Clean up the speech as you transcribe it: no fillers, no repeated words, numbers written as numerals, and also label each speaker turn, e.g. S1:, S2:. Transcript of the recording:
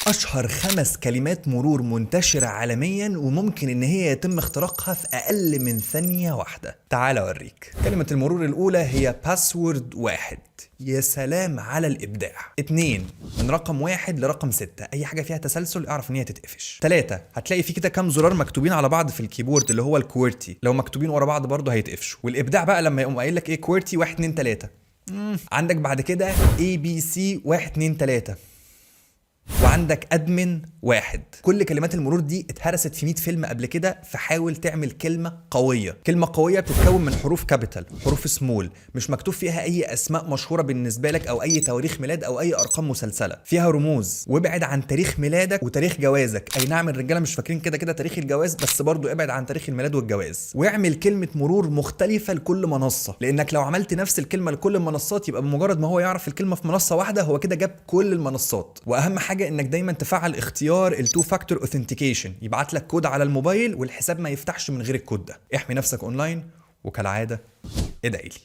S1: أشهر 5 كلمات مرور منتشرة عالميا وممكن إن هي يتم اختراقها في أقل من ثانية واحدة. تعال أوريك. كلمة المرور الأولى هي باسورد 1. يا سلام على الإبداع. 2 من رقم 1 لرقم 6، أي حاجة فيها تسلسل اعرف إن هي تتقفش. 3 هتلاقي في كده كام زرار مكتوبين على بعض في الكيبورد اللي هو الكويرتي، لو مكتوبين ورا بعض برضه هيتقفشوا. والإبداع بقى لما يقوم قايل لك إيه كويرتي 1 2 3. عندك بعد كده ABC 1 2 3، وعندك ادمن 1. كل كلمات المرور دي اتهرست في 100 فيلم قبل كده، فحاول تعمل كلمه قويه. كلمه قويه بتتكون من حروف كابيتال، حروف سمول، مش مكتوب فيها اي اسماء مشهوره بالنسبه لك او اي تواريخ ميلاد او اي ارقام مسلسله، فيها رموز. وابعد عن تاريخ ميلادك وتاريخ جوازك، اي نعم الرجاله مش فاكرين كده كده تاريخ الجواز، بس برضو ابعد عن تاريخ الميلاد والجواز. واعمل كلمه مرور مختلفه لكل منصه، لانك لو عملت نفس الكلمه لكل المنصات يبقى بمجرد ما هو يعرف الكلمه في منصه واحده هو كده جاب كل المنصات. واهم حاجه انك دايما تفعل اختيار التو فاكتور اوثنتيكيشن، يبعت لك كود على الموبايل والحساب ما يفتحش من غير الكود ده. احمي نفسك اونلاين، وكالعاده ادعي لي.